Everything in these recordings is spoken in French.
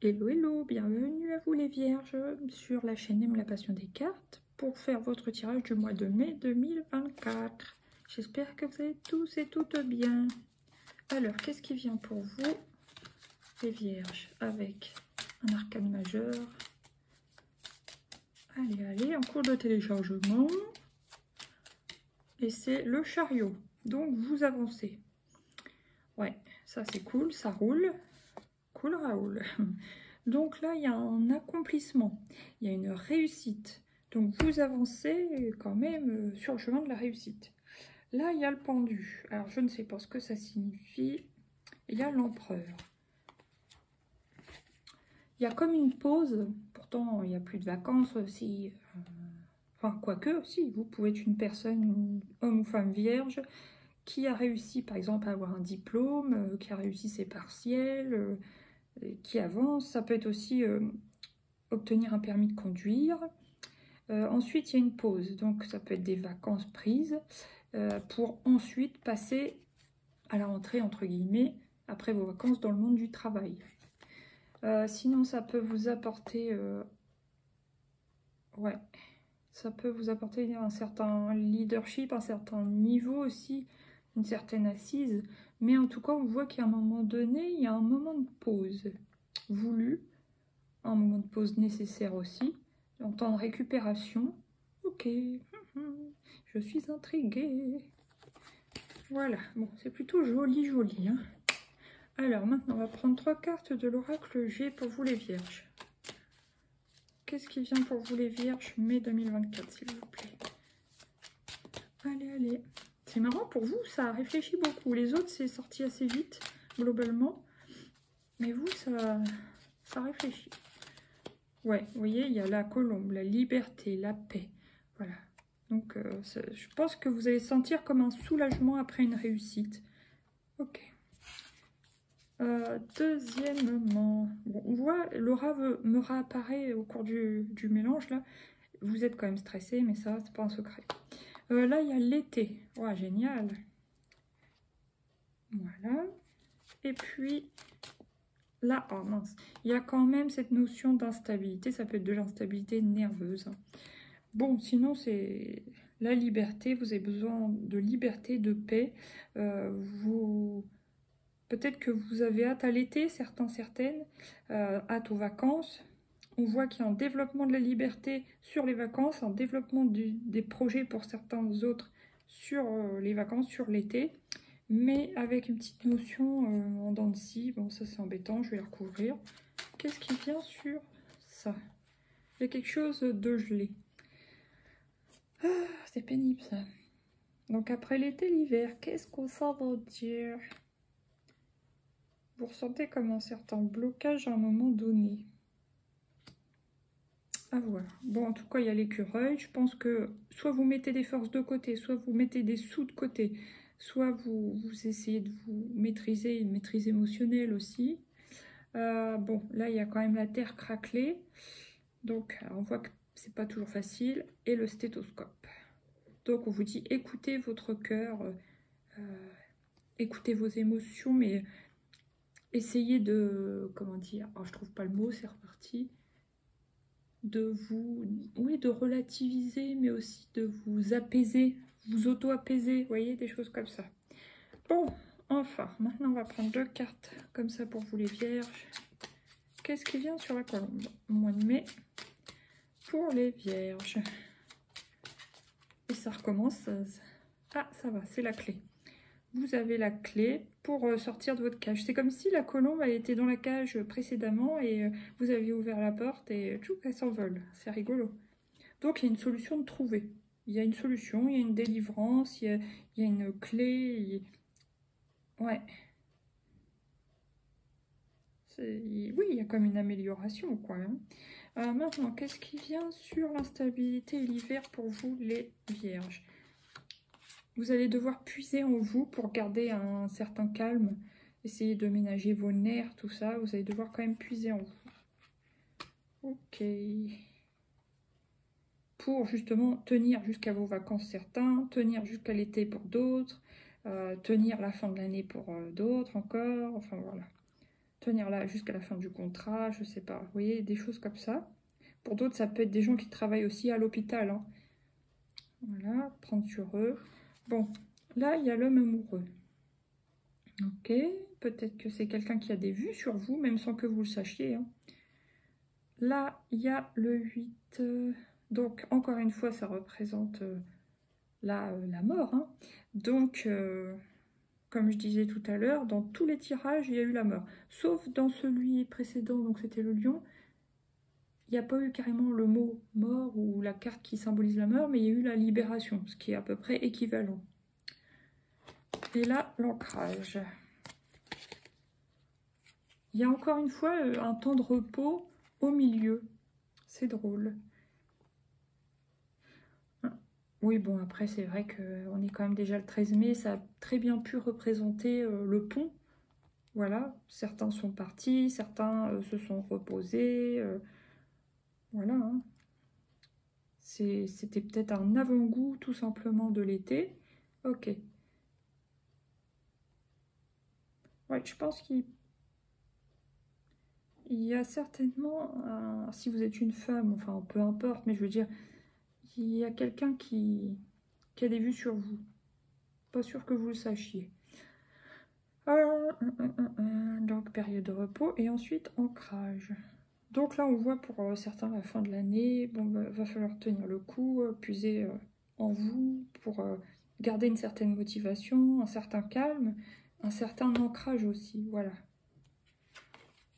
Hello, hello, bienvenue à vous les vierges sur la chaîne Aime la passion des cartes pour faire votre tirage du mois de mai 2024. J'espère que vous allez tous et toutes bien. Alors, qu'est-ce qui vient pour vous, les vierges, avec un arcane majeur? Allez, allez, en cours de téléchargement. Et c'est le chariot. Donc, vous avancez. Ouais, ça c'est cool, ça roule. Cool Raoul. Donc là, il y a un accomplissement, il y a une réussite. Donc vous avancez quand même sur le chemin de la réussite. Là, il y a le pendu. Alors, je ne sais pas ce que ça signifie. Il y a l'empereur. Il y a comme une pause. Pourtant, il n'y a plus de vacances aussi. Enfin, quoique, si, vous pouvez être une personne, homme ou femme vierge, qui a réussi, par exemple, à avoir un diplôme, qui a réussi ses partiels, qui avance. Ça peut être aussi obtenir un permis de conduire. Ensuite, il y a une pause. Donc, ça peut être des vacances prises pour ensuite passer à la rentrée, entre guillemets, après vos vacances dans le monde du travail. Sinon, ça peut vous apporter... ouais, ça peut vous apporter un certain leadership, un certain niveau aussi, une certaine assise. Mais en tout cas, on voit qu'à un moment donné, il y a un moment de pause voulu, un moment de pause nécessaire aussi, en temps de récupération. Ok, je suis intriguée. Voilà, bon, c'est plutôt joli, joli. Hein. Alors, maintenant, on va prendre 3 cartes de l'oracle G pour vous les vierges. Qu'est-ce qui vient pour vous les vierges, mai 2024, s'il vous plaît? Allez, allez. C'est marrant, pour vous, ça réfléchit beaucoup. Les autres, c'est sorti assez vite, globalement. Mais vous, ça réfléchit. Ouais, vous voyez, il y a la colombe, la liberté, la paix. Voilà. Donc, je pense que vous allez sentir comme un soulagement après une réussite. Ok. Deuxièmement, bon, on voit, l'aura me réapparaît au cours du mélange, là. Vous êtes quand même stressé, mais ça, c'est pas un secret. Là, il y a l'été. Ouais, génial. Voilà. Et puis, là, oh mince, il y a quand même cette notion d'instabilité. Ça peut être de l'instabilité nerveuse. Bon, sinon, c'est la liberté. Vous avez besoin de liberté, de paix. Peut-être que vous avez hâte à l'été, certaines, hâte aux vacances. On voit qu'il y a un développement de la liberté sur les vacances, un développement des projets pour certains autres sur les vacances, sur l'été, mais avec une petite notion en dents de scie. Bon, ça c'est embêtant, je vais la recouvrir. Qu'est-ce qui vient sur ça? Il y a quelque chose de gelé. Ah, c'est pénible ça. Donc après l'été, l'hiver, qu'est-ce qu'on s'en va dire? Vous ressentez comme un certain blocage à un moment donné. À voir. Bon, en tout cas, il y a l'écureuil. Je pense que soit vous mettez des forces de côté, soit vous mettez des sous de côté, soit vous essayez de vous maîtriser, une maîtrise émotionnelle aussi. Bon, là, il y a quand même la terre craquelée. Donc, on voit que c'est pas toujours facile. Et le stéthoscope. Donc, on vous dit, écoutez votre cœur, écoutez vos émotions, mais... essayez de, comment dire, oh, je trouve pas le mot, c'est reparti, de vous, oui, de relativiser, mais aussi de vous apaiser, vous auto-apaiser, vous voyez, des choses comme ça. Bon, enfin, maintenant on va prendre 2 cartes comme ça pour vous les vierges. Qu'est-ce qui vient sur la colombe? Mois de mai pour les vierges. Et ça recommence. Ah, ça va, c'est la clé. Vous avez la clé pour sortir de votre cage. C'est comme si la colombe elle était dans la cage précédemment et vous aviez ouvert la porte et tchouk, elle s'envole. C'est rigolo. Donc il y a une solution de trouver. Il y a une solution, il y a une délivrance, il y a une clé. Ouais. Oui, il y a comme une amélioration, quoi. Hein. Maintenant, qu'est-ce qui vient sur l'instabilité et l'hiver pour vous, les vierges? Vous allez devoir puiser en vous pour garder un certain calme. Essayez de ménager vos nerfs, tout ça. Vous allez devoir quand même puiser en vous. Ok. Pour justement tenir jusqu'à vos vacances certains, tenir jusqu'à l'été pour d'autres, tenir la fin de l'année pour d'autres encore. Enfin voilà. tenir là jusqu'à la fin du contrat, je sais pas. Vous voyez, des choses comme ça. Pour d'autres, ça peut être des gens qui travaillent aussi à l'hôpital. Hein. Voilà, prendre sur eux. Bon, là, il y a l'homme amoureux. Ok, peut-être que c'est quelqu'un qui a des vues sur vous, même sans que vous le sachiez. Hein. Là, il y a le 8. Donc, encore une fois, ça représente la mort. Hein. Donc, comme je disais tout à l'heure, dans tous les tirages, il y a eu la mort. Sauf dans celui précédent, donc c'était le lion. Il n'y a pas eu carrément le mot mort ou la carte qui symbolise la mort, mais il y a eu la libération, ce qui est à peu près équivalent. Et là, l'ancrage. Il y a encore une fois un temps de repos au milieu. C'est drôle. Oui, bon, après, c'est vrai qu'on est quand même déjà le 13 mai. Ça a très bien pu représenter le pont. Voilà, certains sont partis, certains se sont reposés. Voilà. Hein. C'était peut-être un avant-goût, tout simplement, de l'été. Ok. Ouais, je pense qu'il y a certainement, si vous êtes une femme, enfin peu importe, mais je veux dire, il y a quelqu'un qui a des vues sur vous. Pas sûr que vous le sachiez. Donc période de repos et ensuite ancrage. Donc là on voit pour certains la fin de l'année, bon va falloir tenir le coup, puiser en vous pour garder une certaine motivation, un certain calme, un certain ancrage aussi, voilà.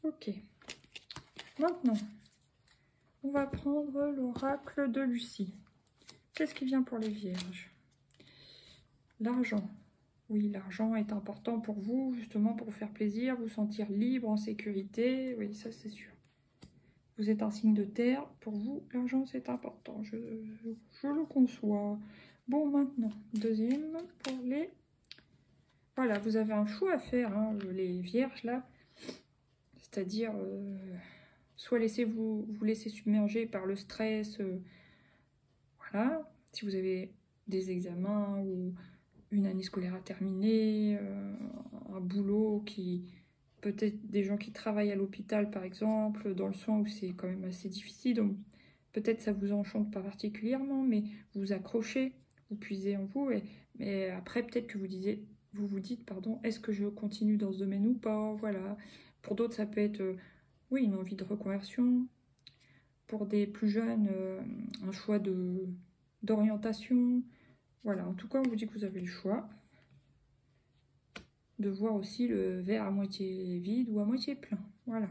Ok. Maintenant, on va prendre l'oracle de Lucie. Qu'est-ce qui vient pour les vierges? L'argent. Oui, l'argent est important pour vous, justement pour vous faire plaisir, vous sentir libre, en sécurité. Oui, ça c'est sûr. Vous êtes un signe de terre. Pour vous, l'argent c'est important. Je le conçois. Bon, maintenant, deuxième pour les... Voilà, vous avez un choix à faire, hein, les vierges là. C'est-à-dire... soit laissez-vous laisser submerger par le stress, voilà, si vous avez des examens ou une année scolaire à terminer, un boulot qui... Peut-être des gens qui travaillent à l'hôpital, par exemple, dans le soin où c'est quand même assez difficile, donc peut-être ça vous enchante pas particulièrement, mais vous accrochez, vous puisez en vous, mais après peut-être que vous vous dites, pardon, est-ce que je continue dans ce domaine ou pas, voilà. Pour d'autres, ça peut être... oui, une envie de reconversion. Pour des plus jeunes, un choix d'orientation. Voilà, en tout cas, on vous dit que vous avez le choix de voir aussi le verre à moitié vide ou à moitié plein. Voilà.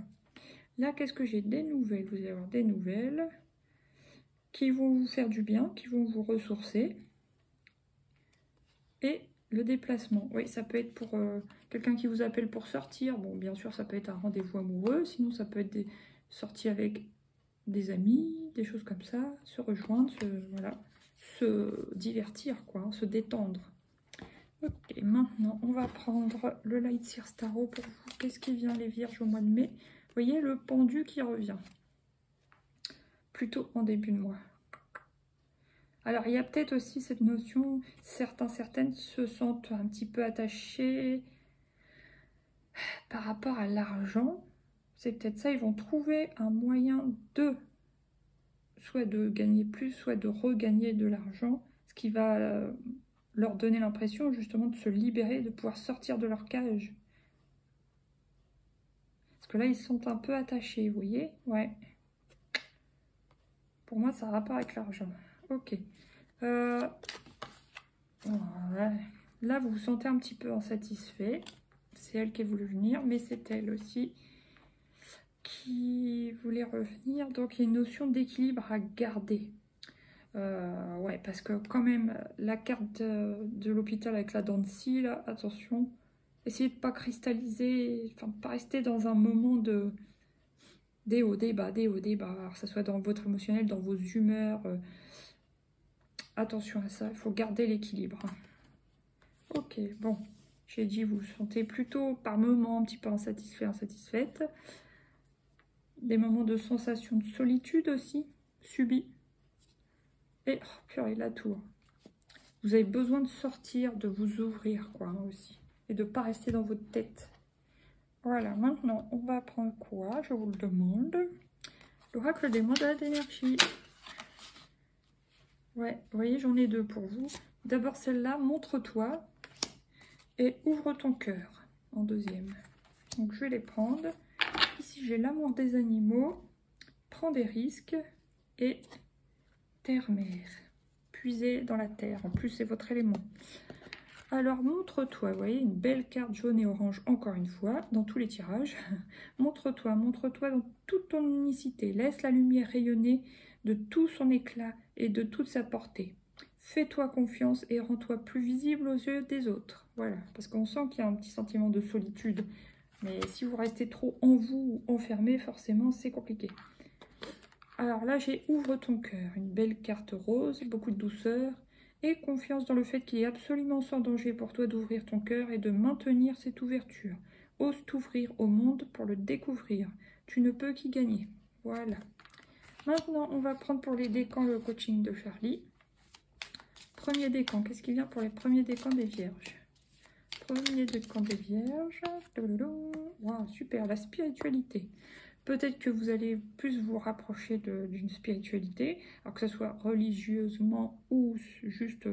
Là, qu'est-ce que j'ai? Des nouvelles. Vous allez avoir des nouvelles qui vont vous faire du bien, qui vont vous ressourcer. Et le déplacement. Oui, ça peut être pour quelqu'un qui vous appelle pour sortir. Bon, bien sûr, ça peut être un rendez-vous amoureux. Sinon, ça peut être des sorties avec des amis, des choses comme ça. Se rejoindre, voilà, se divertir, quoi, hein, se détendre. Ok, maintenant, on va prendre le Light Seer Tarot pour vous. Qu'est-ce qui vient les vierges au mois de mai? Vous voyez le pendu qui revient. Plutôt en début de mois. Alors, il y a peut-être aussi cette notion, certaines se sentent un petit peu attachés par rapport à l'argent. C'est peut-être ça, ils vont trouver un moyen de, soit de gagner plus, soit de regagner de l'argent, ce qui va leur donner l'impression justement de se libérer, de pouvoir sortir de leur cage. Parce que là, ils se sentent un peu attachés, vous voyez? Ouais. Pour moi, ça a rapport avec l'argent. Ok. Voilà. Là, vous vous sentez un petit peu insatisfait. C'est elle qui a voulu venir, mais c'est elle aussi qui voulait revenir. Donc, il y a une notion d'équilibre à garder. Ouais, parce que quand même, la carte de l'hôpital avec la dent de scie, là, attention. Essayez de ne pas cristalliser, enfin, de ne pas rester dans un moment de... des hauts, des bas, alors, que ce soit dans votre émotionnel, dans vos humeurs. Attention à ça, il faut garder l'équilibre. Ok, bon, j'ai dit, vous vous sentez plutôt par moments un petit peu insatisfait, insatisfaite. Des moments de sensation de solitude aussi, subie. Et, oh, purée, la tour. Vous avez besoin de sortir, de vous ouvrir, quoi, hein, aussi. Et de ne pas rester dans votre tête. Voilà, maintenant, on va prendre quoi? Je vous le demande. L'oracle des mandats d'énergie. Ouais, vous voyez, j'en ai deux pour vous. D'abord celle-là, montre-toi et ouvre ton cœur en deuxième. Donc je vais les prendre. Ici, j'ai l'amour des animaux, prends des risques et terre-mère. Puiser dans la terre, en plus c'est votre élément. Alors montre-toi, vous voyez, une belle carte jaune et orange encore une fois, dans tous les tirages. Montre-toi, montre-toi dans toute ton unicité. Laisse la lumière rayonner de tout son éclat et de toute sa portée. Fais-toi confiance et rends-toi plus visible aux yeux des autres. Voilà, parce qu'on sent qu'il y a un petit sentiment de solitude. Mais si vous restez trop en vous ou enfermé, forcément, c'est compliqué. Alors là, j'ai ouvre ton cœur, une belle carte rose, beaucoup de douceur et confiance dans le fait qu'il est absolument sans danger pour toi d'ouvrir ton cœur et de maintenir cette ouverture. Ose t'ouvrir au monde pour le découvrir. Tu ne peux qu'y gagner. Voilà. Maintenant, on va prendre pour les décans le coaching de Charlie. Premier décan, qu'est-ce qui vient pour les premiers décans des Vierges? Premier décan des Vierges. Wow, super, la spiritualité. Peut-être que vous allez plus vous rapprocher d'une spiritualité, alors que ce soit religieusement ou juste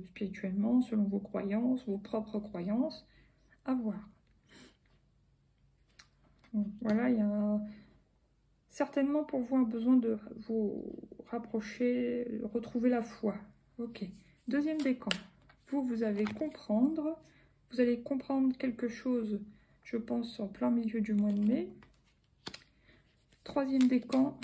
spirituellement, selon vos croyances, vos propres croyances, à voir. Donc, voilà, il y a certainement pour vous un besoin de vous rapprocher, retrouver la foi. Ok. Deuxième décan. Vous allez comprendre quelque chose, je pense, en plein milieu du mois de mai. Troisième décan,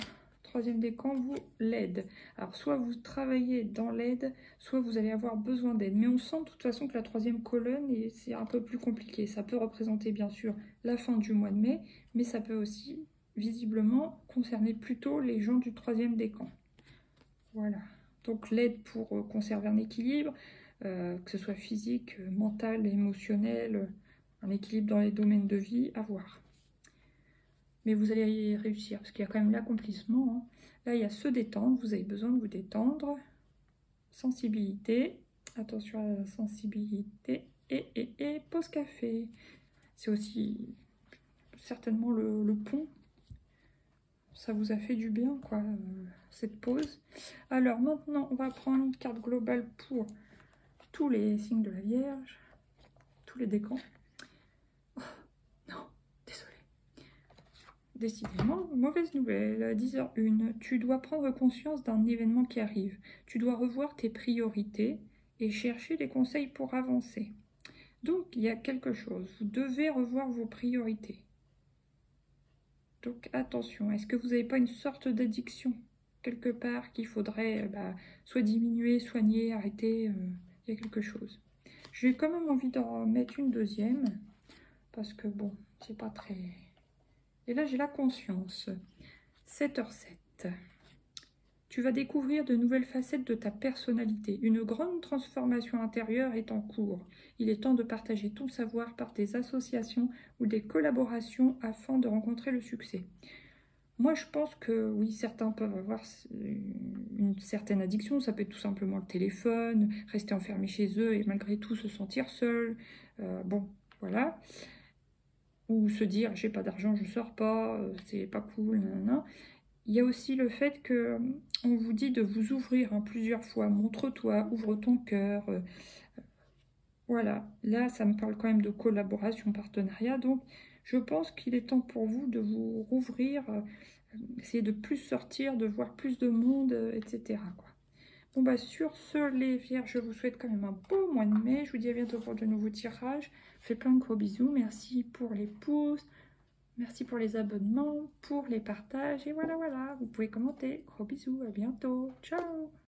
vous, l'aide. Alors, soit vous travaillez dans l'aide, soit vous allez avoir besoin d'aide. Mais on sent de toute façon que la troisième colonne, c'est un peu plus compliqué. Ça peut représenter, bien sûr, la fin du mois de mai, mais ça peut aussi, visiblement, concerner plutôt les gens du troisième décan. Voilà. Donc, l'aide pour conserver un équilibre, que ce soit physique, mental, émotionnel, un équilibre dans les domaines de vie, à voir. Mais vous allez y réussir, parce qu'il y a quand même l'accomplissement. Hein. Là, il y a se détendre, vous avez besoin de vous détendre. Sensibilité, attention à la sensibilité. Et pause café. C'est aussi certainement le pont. Ça vous a fait du bien, quoi, cette pause. Alors, maintenant, on va prendre une carte globale pour tous les signes de la Vierge, tous les décans. Décidément, mauvaise nouvelle, 10h01. Tu dois prendre conscience d'un événement qui arrive. Tu dois revoir tes priorités et chercher des conseils pour avancer. Donc, il y a quelque chose. Vous devez revoir vos priorités. Donc, attention. Est-ce que vous n'avez pas une sorte d'addiction quelque part qu'il faudrait soit diminuer, soigner, arrêter? Il y a quelque chose. J'ai quand même envie d'en mettre une deuxième. Parce que, bon, c'est pas très... Et là, j'ai la conscience. 7h07. Tu vas découvrir de nouvelles facettes de ta personnalité. Une grande transformation intérieure est en cours. Il est temps de partager ton savoir par des associations ou des collaborations afin de rencontrer le succès. Moi, je pense que oui, certains peuvent avoir une certaine addiction. Ça peut être tout simplement le téléphone, rester enfermé chez eux et malgré tout se sentir seul. Bon, voilà. Ou se dire j'ai pas d'argent, je sors pas, c'est pas cool, nanana. Il y a aussi le fait que on vous dit de vous ouvrir plusieurs fois, montre-toi, ouvre ton cœur. Voilà, là ça me parle quand même de collaboration, partenariat, donc je pense qu'il est temps pour vous de vous rouvrir, essayer de plus sortir, de voir plus de monde, etc. quoi. Bon bah sur ce les Vierges, je vous souhaite quand même un beau mois de mai. Je vous dis à bientôt pour de nouveaux tirages. Je fais plein de gros bisous. Merci pour les pouces. Merci pour les abonnements, pour les partages. Et voilà, vous pouvez commenter. Gros bisous, à bientôt. Ciao!